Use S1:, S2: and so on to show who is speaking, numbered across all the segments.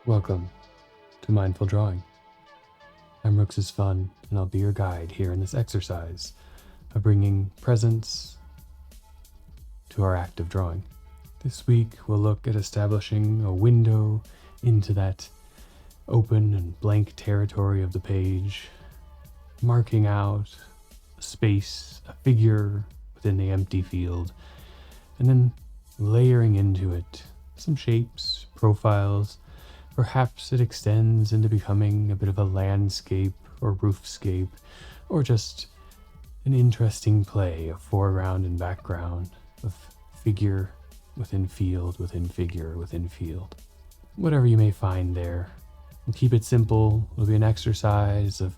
S1: Welcome to Mindful Drawing. I'm Rooks' Fun, and I'll be your guide here in this exercise of bringing presence to our act of drawing. This week, we'll look at establishing a window into that open and blank territory of the page, marking out a space, a figure within the empty field, and then layering into it some shapes, profiles. Perhaps it extends into becoming a bit of a landscape or roofscape, or just an interesting play of foreground and background, of figure within field, within figure, within field. Whatever you may find there. And keep it simple. It'll be an exercise of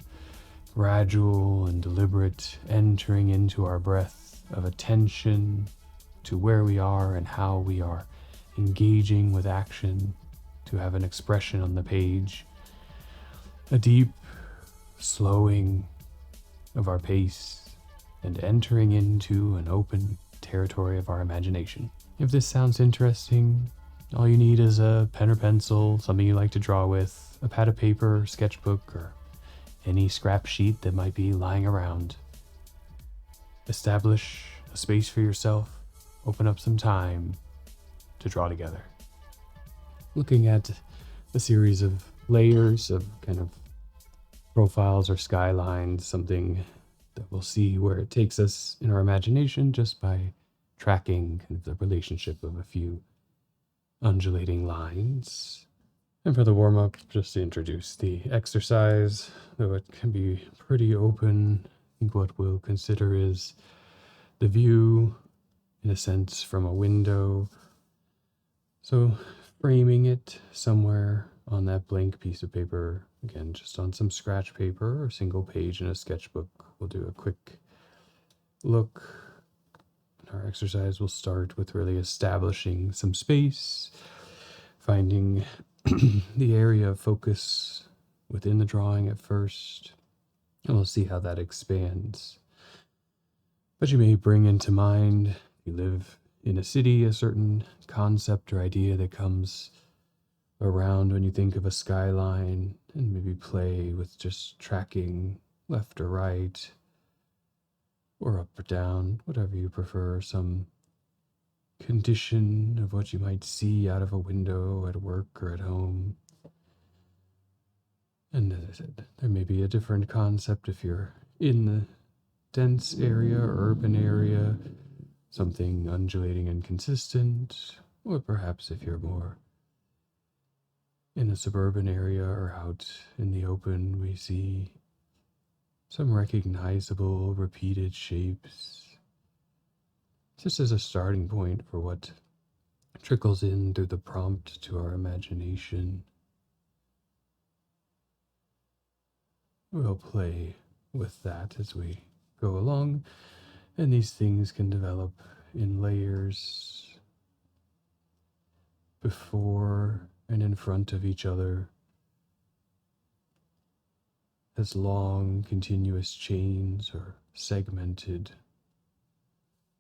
S1: gradual and deliberate entering into our breath, of attention to where we are and how we are engaging with action to have an expression on the page, a deep slowing of our pace and entering into an open territory of our imagination. If this sounds interesting, all you need is a pen or pencil, something you like to draw with, a pad of paper, sketchbook, or any scrap sheet that might be lying around. Establish a space for yourself, open up some time to draw together. Looking at a series of layers of kind of profiles or skylines, something that we'll see where it takes us in our imagination just by tracking kind of the relationship of a few undulating lines. And for the warm-up, just to introduce the exercise, though it can be pretty open, I think what we'll consider is the view, in a sense, from a window. So framing it somewhere on that blank piece of paper, again, just on some scratch paper or single page in a sketchbook. We'll do a quick look. Our exercise will start with really establishing some space, finding the area of focus within the drawing at first, and we'll see how that expands. But you may bring into mind, you live in a city, a certain concept or idea that comes around when you think of a skyline, and maybe play with just tracking left or right, or up or down, whatever you prefer, some condition of what you might see out of a window at work or at home. And as I said, there may be a different concept if you're in the dense area or urban area, something undulating and consistent, or perhaps if you're more in a suburban area or out in the open, we see some recognizable repeated shapes, just as a starting point for what trickles in through the prompt to our imagination. We'll play with that as we go along, and these things can develop in layers before and in front of each other, as long continuous chains or segmented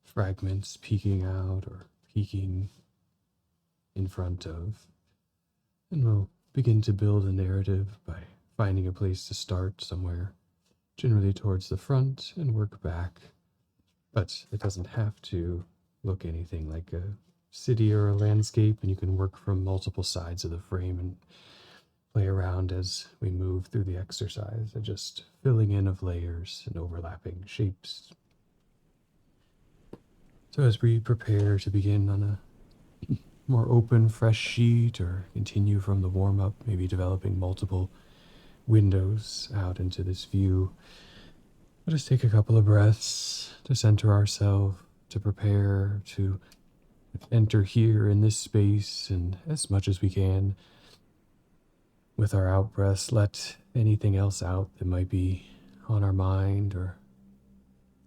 S1: fragments peeking out or peeking in front of. And we'll begin to build a narrative by finding a place to start somewhere, generally towards the front, and work back. But it doesn't have to look anything like a city or a landscape, and you can work from multiple sides of the frame and play around as we move through the exercise, and just filling in of layers and overlapping shapes. So as we prepare to begin on a more open, fresh sheet, or continue from the warm-up, maybe developing multiple windows out into this view, we'll just take a couple of breaths to center ourselves, to prepare to enter here in this space, and as much as we can, with our out breaths, let anything else out that might be on our mind or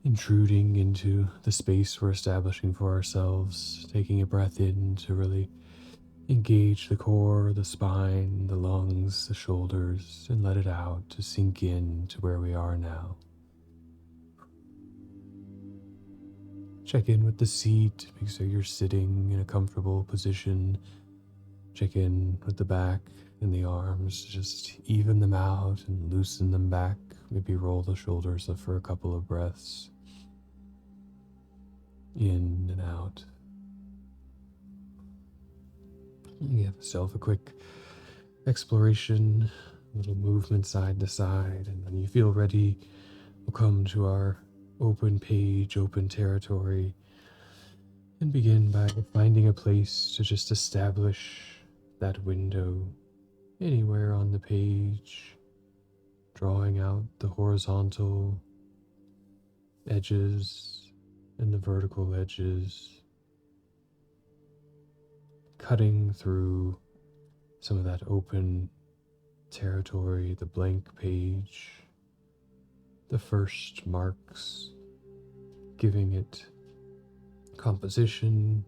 S1: intruding into the space we're establishing for ourselves, taking a breath in to really engage the core, the spine, the lungs, the shoulders, and let it out to sink in to where we are now. Check in with the seat, make sure you're sitting in a comfortable position, Check in with the back and the arms, just even them out and loosen them back. Maybe roll the shoulders up for a couple of breaths. In and out. You give yourself a quick exploration, a little movement side to side, and when you feel ready, we'll come to our open page, open territory, and begin by finding a place to just establish that window anywhere on the page, drawing out the horizontal edges and the vertical edges, cutting through some of that open territory, the blank page, the first marks, giving it composition,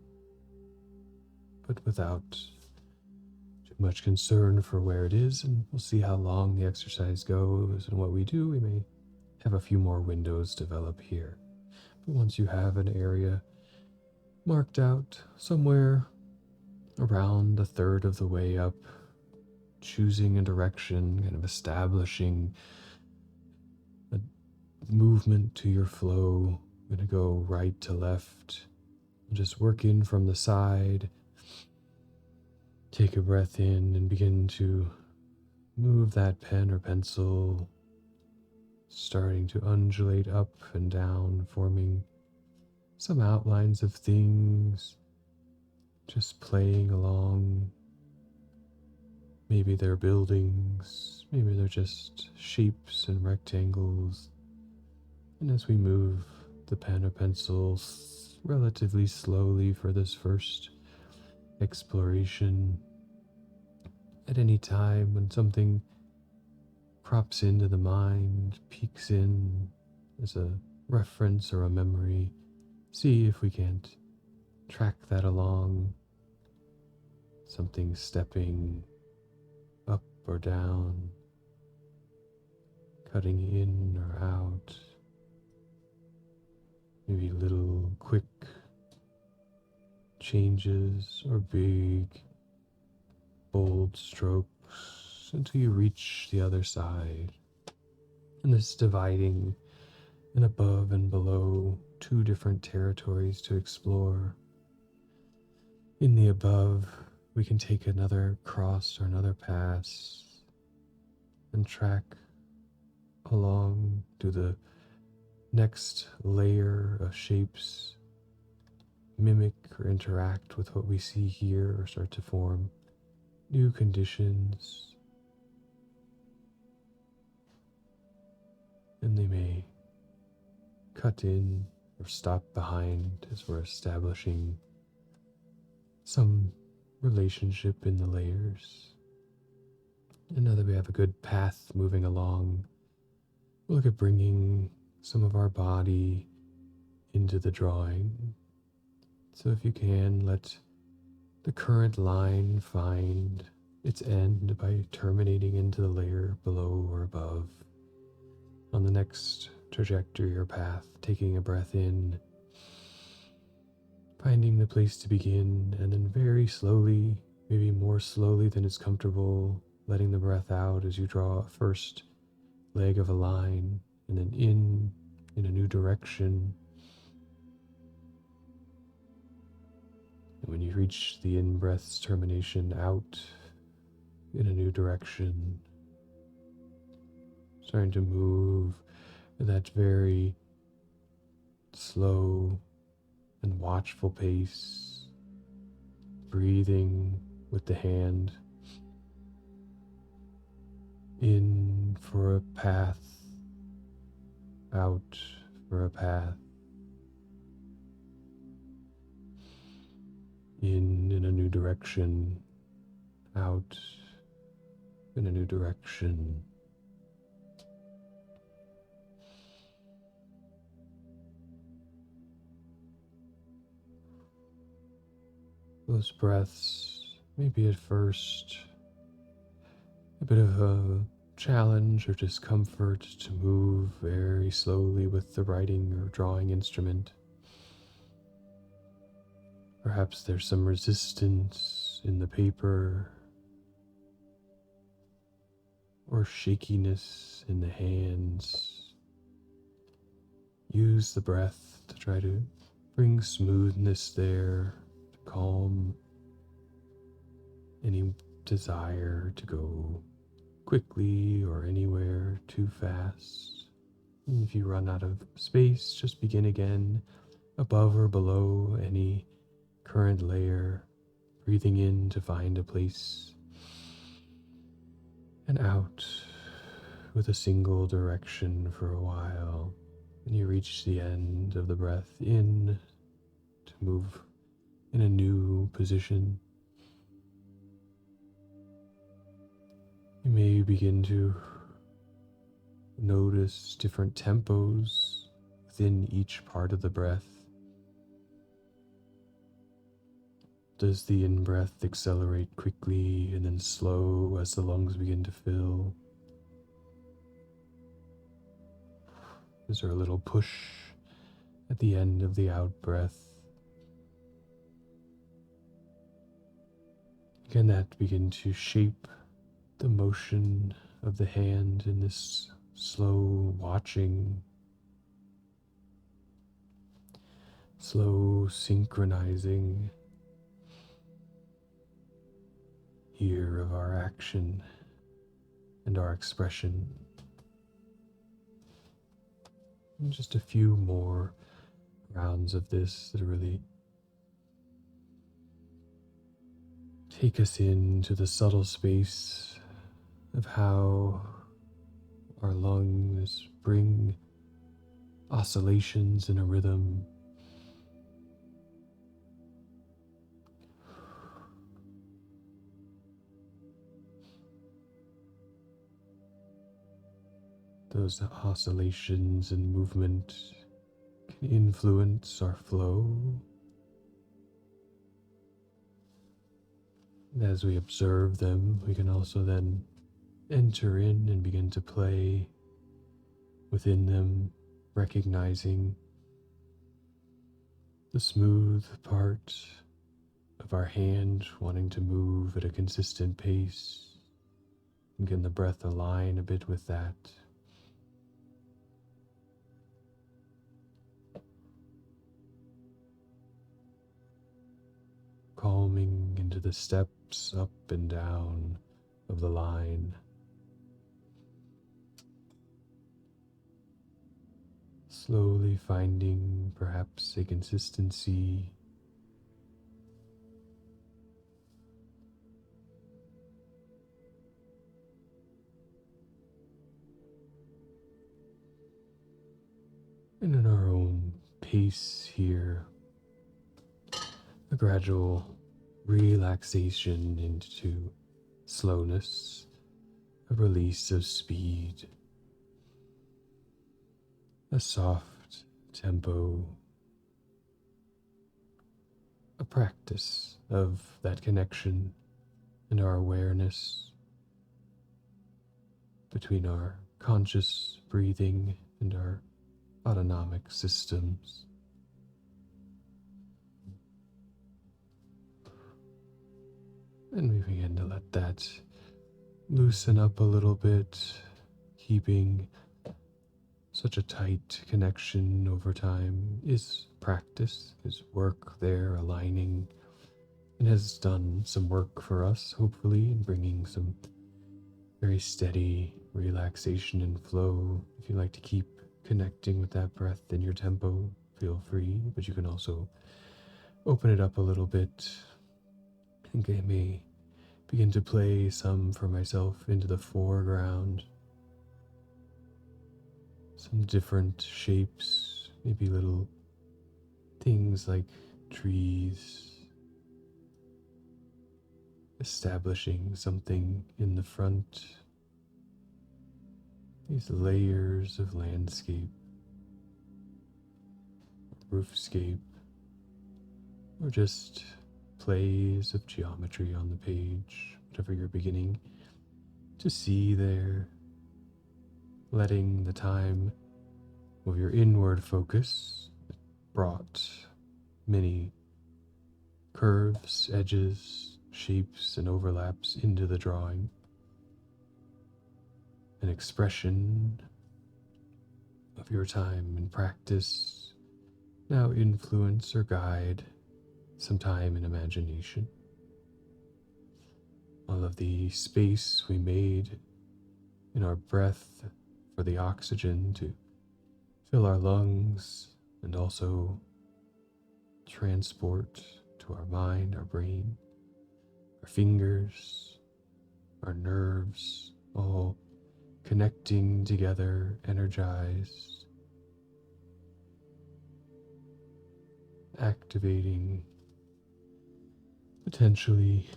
S1: but without too much concern for where it is, and we'll see how long the exercise goes and what we do. We may have a few more windows develop here. But once you have an area marked out somewhere around a third of the way up, choosing a direction, kind of establishing a movement to your flow. I'm going to go right to left. Just work in from the side. Take a breath in and begin to move that pen or pencil, starting to undulate up and down, forming some outlines of things, just playing along. Maybe they're buildings, maybe they're just shapes and rectangles. And as we move the pen or pencil relatively slowly for this first exploration, at any time when something crops into the mind, peeks in as a reference or a memory, see if we can't track that along. Something stepping up or down, cutting in or out, maybe little quick changes or big bold strokes until you reach the other side. And this dividing and above and below, two different territories to explore. In the above, we can take another cross or another pass and track along to the next layer of shapes, mimic or interact with what we see here, or start to form new conditions. And they may cut in or stop behind as we're establishing some relationship in the layers. And now that we have a good path moving along, we'll look at bringing some of our body into the drawing. So if you can, let the current line find its end by terminating into the layer below or above. On the next trajectory or path, taking a breath in, finding the place to begin, and then very slowly, maybe more slowly than is comfortable, letting the breath out as you draw a first leg of a line, and then in a new direction. And when you reach the in-breath's termination, out in a new direction, starting to move at that very slow and watchful pace, breathing with the hand, in for a path, out for a path, in a new direction, out in a new direction. Those breaths, maybe at first a bit of a challenge or discomfort to move very slowly with the writing or drawing instrument. Perhaps there's some resistance in the paper or shakiness in the hands. Use the breath to try to bring smoothness there, to calm any desire to go quickly or anywhere too fast. And if you run out of space, just begin again above or below any current layer, breathing in to find a place, and out with a single direction for a while. When you reach the end of the breath in, to move in a new position, you may begin to notice different tempos within each part of the breath. Does the in-breath accelerate quickly and then slow as the lungs begin to fill? Is there a little push at the end of the out-breath? Can that begin to shape the motion of the hand in this slow watching, slow synchronizing here of our action and our expression? And just a few more rounds of this that really take us into the subtle space of how our lungs bring oscillations in a rhythm. Those oscillations and movement can influence our flow. And as we observe them, we can also then enter in and begin to play within them, recognizing the smooth part of our hand wanting to move at a consistent pace. And can the breath align a bit with that? Calming into the steps up and down of the line. Slowly finding perhaps a consistency. And in our own pace here, a gradual relaxation into slowness, a release of speed, a soft tempo, a practice of that connection and our awareness between our conscious breathing and our autonomic systems. And we begin to let that loosen up a little bit, keeping such a tight connection over time is practice, is work there, aligning, and has done some work for us, hopefully, in bringing some very steady relaxation and flow. If you like to keep connecting with that breath in your tempo, feel free, but you can also open it up a little bit. I think I may begin to play some for myself into the foreground. Some different shapes, maybe little things like trees, establishing something in the front. These layers of landscape, roofscape, or just plays of geometry on the page, whatever you're beginning to see there, letting the time of your inward focus that brought many curves, edges, shapes and overlaps into the drawing. An expression of your time and practice now influence or guide some time and imagination. All of the space we made in our breath for the oxygen to fill our lungs and also transport to our mind, our brain, our fingers, our nerves, all connecting together, energized, activating potentially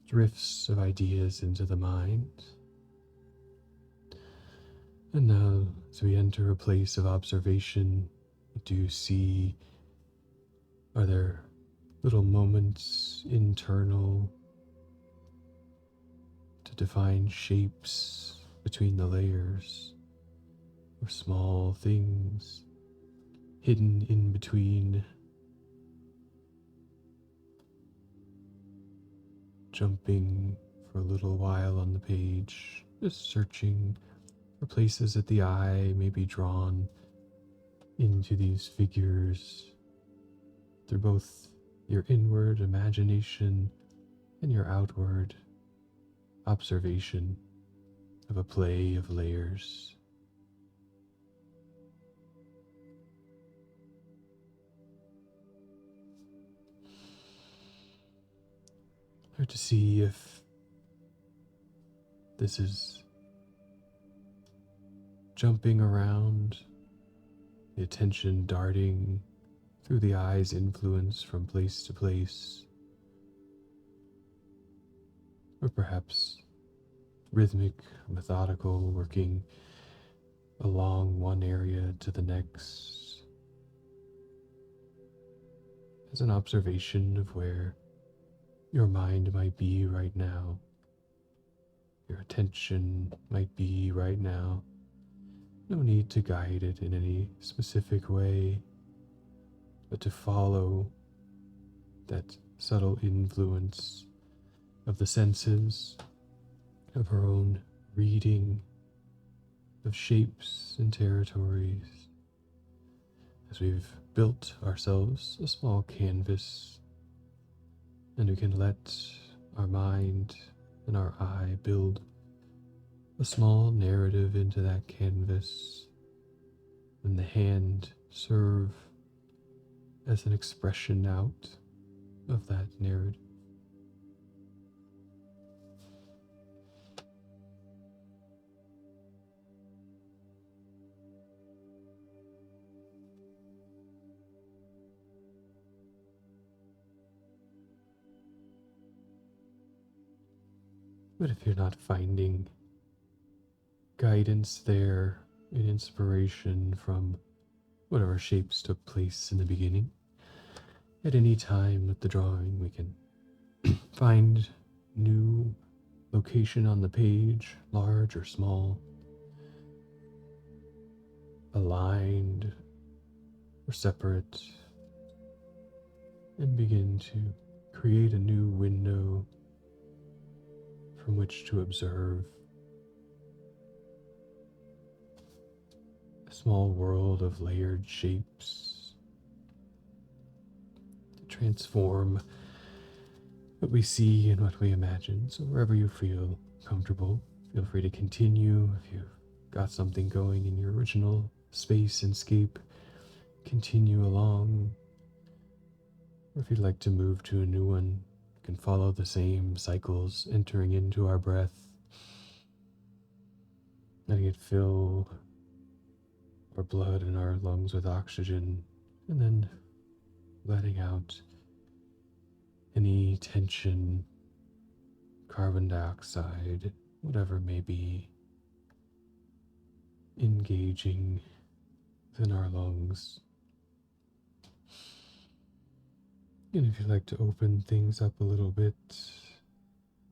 S1: drifts of ideas into the mind. And now, as we enter a place of observation, we do see, are there little moments internal to define shapes between the layers, or small things hidden in between, jumping for a little while on the page, just searching for places that the eye may be drawn into these figures through both your inward imagination and your outward observation of a play of layers. Or to see if this is jumping around, the attention darting through the eye's influence from place to place, or perhaps rhythmic, methodical, working along one area to the next, as an observation of where your mind might be right now, your attention might be right now. No need to guide it in any specific way, but to follow that subtle influence of the senses, of our own reading of shapes and territories, as we've built ourselves a small canvas, and we can let our mind and our eye build a small narrative into that canvas, and the hand serve as an expression out of that narrative. But if you're not finding guidance there and inspiration from whatever shapes took place in the beginning, at any time with the drawing we can find new location on the page, large or small, aligned or separate, and begin to create a new window from which to observe a small world of layered shapes to transform what we see and what we imagine. So wherever you feel comfortable, feel free to continue. If you've got something going in your original space and scape, continue along. Or if you'd like to move to a new one, you can follow the same cycles, entering into our breath, letting it fill our blood and our lungs with oxygen, and then letting out any tension, carbon dioxide, whatever may be engaging within our lungs. And if you'd like to open things up a little bit,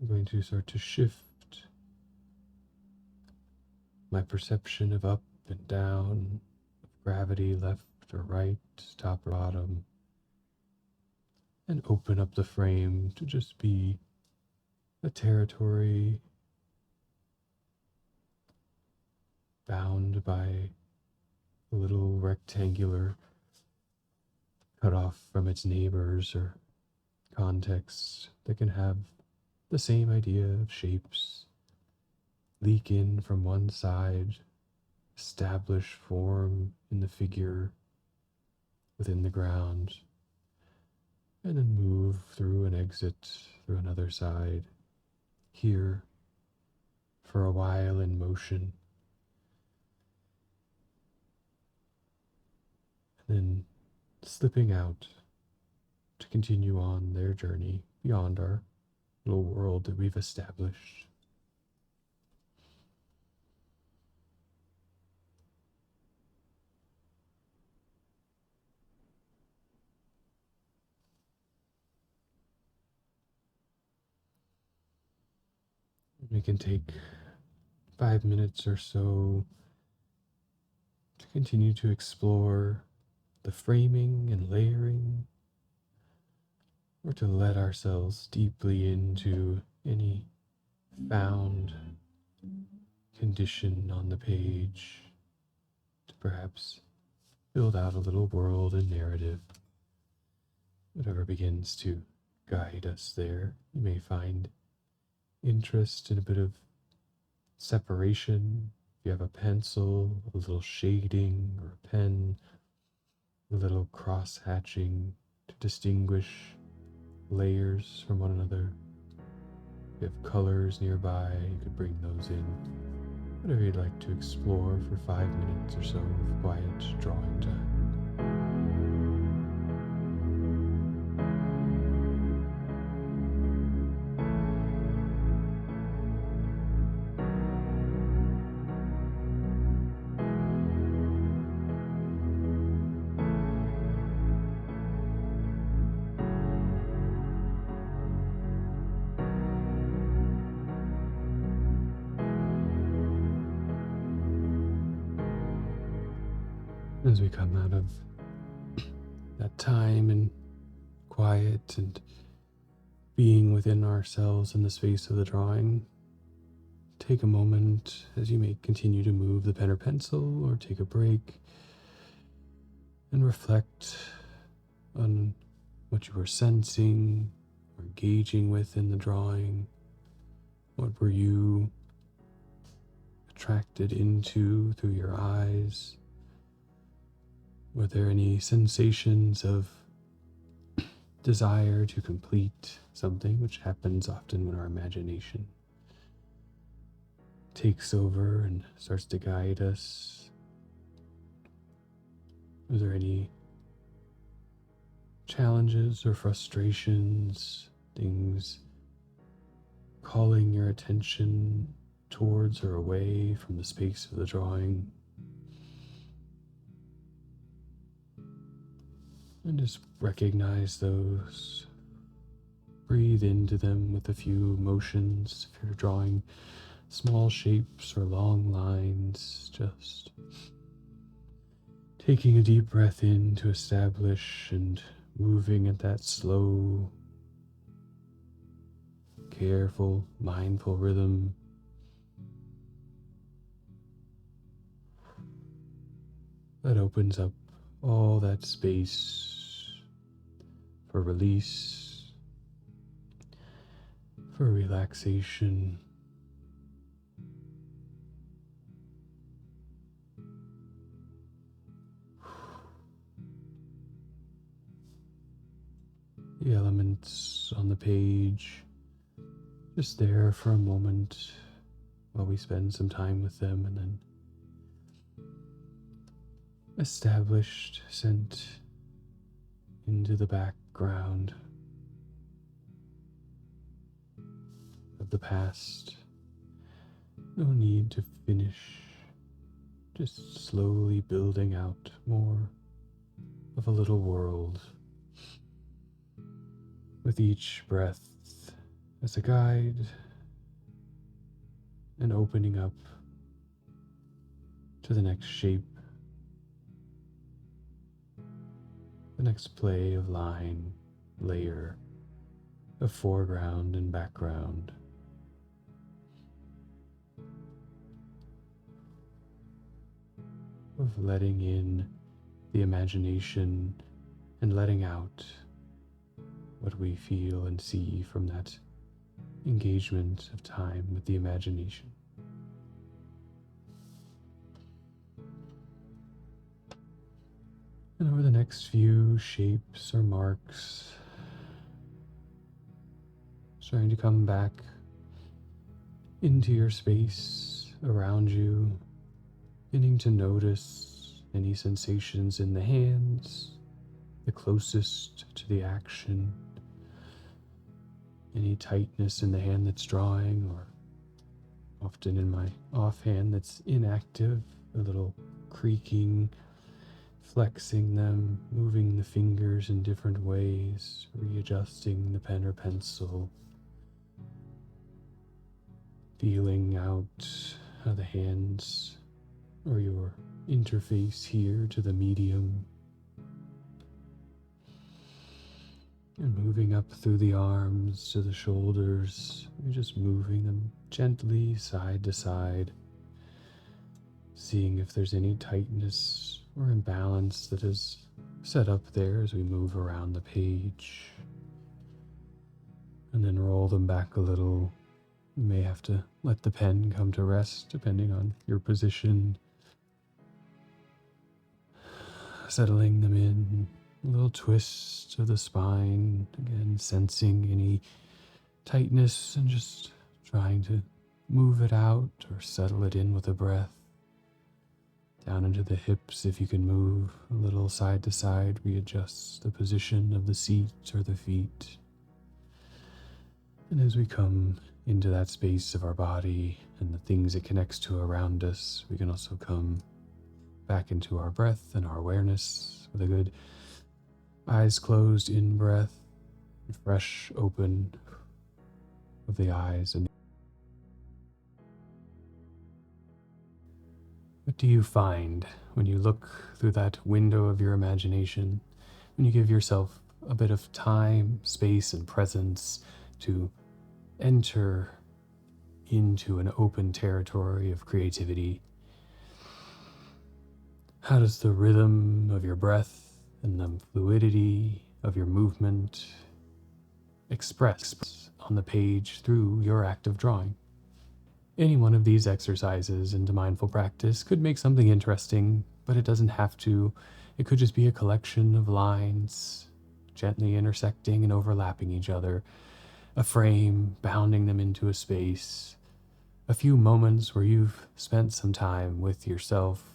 S1: I'm going to start to shift my perception of up and down, of gravity left or right, top or bottom, and open up the frame to just be a territory bound by a little rectangular cut off from its neighbors or context that can have the same idea of shapes leak in from one side, establish form in the figure within the ground, and then move through and exit through another side, here for a while in motion, and then slipping out to continue on their journey beyond our little world that we've established. We can take 5 minutes or so to continue to explore the framing and layering, or to let ourselves deeply into any found condition on the page, to perhaps build out a little world and narrative. Whatever begins to guide us there, you may find interest in a bit of separation. If you have a pencil, a little shading, or a pen, a little cross hatching to distinguish layers from one another. If you have colors nearby, you could bring those in. Whatever you'd like to explore for 5 minutes or so of quiet drawing time. As we come out of that time and quiet and being within ourselves in the space of the drawing, take a moment as you may continue to move the pen or pencil, or take a break and reflect on what you were sensing or engaging with in the drawing. What were you attracted into through your eyes? Were there any sensations of desire to complete something, which happens often when our imagination takes over and starts to guide us? Were there any challenges or frustrations, things calling your attention towards or away from the space of the drawing? And just recognize those. Breathe into them with a few motions. If you're drawing small shapes or long lines, just taking a deep breath in to establish and moving at that slow, careful, mindful rhythm. That opens up all that space for release, for relaxation. The elements on the page, just there for a moment while we spend some time with them, and then established, sent into the background of the past. No need to finish, just slowly building out more of a little world, with each breath as a guide and opening up to the next shape, the next play of line, layer, of foreground and background, of letting in the imagination and letting out what we feel and see from that engagement of time with the imagination. And over the next few shapes or marks, starting to come back into your space around you, beginning to notice any sensations in the hands, the closest to the action, any tightness in the hand that's drawing, or often in my offhand that's inactive, a little creaking, flexing them, moving the fingers in different ways, readjusting the pen or pencil, feeling out how the hands or your interface here to the medium, and moving up through the arms to the shoulders. You're just moving them gently side to side, seeing if there's any tightness or imbalance that is set up there as we move around the page. And then roll them back a little. You may have to let the pen come to rest depending on your position. Settling them in, a little twist of the spine, again sensing any tightness and just trying to move it out or settle it in with a breath. Down into the hips if you can move a little side to side, readjust the position of the seat or the feet. And as we come into that space of our body and the things it connects to around us, we can also come back into our breath and our awareness with a good eyes closed in breath, fresh open of the eyes. And what do you find when you look through that window of your imagination, when you give yourself a bit of time, space, and presence to enter into an open territory of creativity? How does the rhythm of your breath and the fluidity of your movement express on the page through your act of drawing? Any one of these exercises into mindful practice could make something interesting, but it doesn't have to. It could just be a collection of lines gently intersecting and overlapping each other, a frame bounding them into a space, a few moments where you've spent some time with yourself,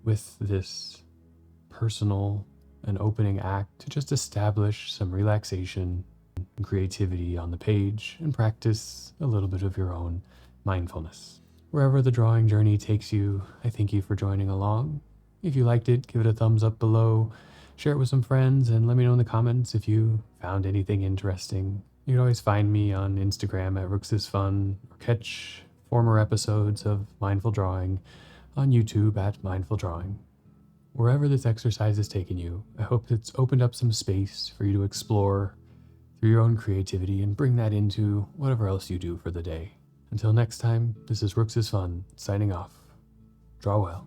S1: with this personal and opening act to just establish some relaxation and creativity on the page and practice a little bit of your own mindfulness. Wherever the drawing journey takes you, I thank you for joining along. If you liked it, give it a thumbs up below, share it with some friends, and let me know in the comments if you found anything interesting. You can always find me on Instagram at rooksisfun, or catch former episodes of Mindful Drawing on YouTube at Mindful Drawing. Wherever this exercise has taken you, I hope it's opened up some space for you to explore through your own creativity and bring that into whatever else you do for the day. Until next time, this is Rooks is Fun, signing off. Draw well.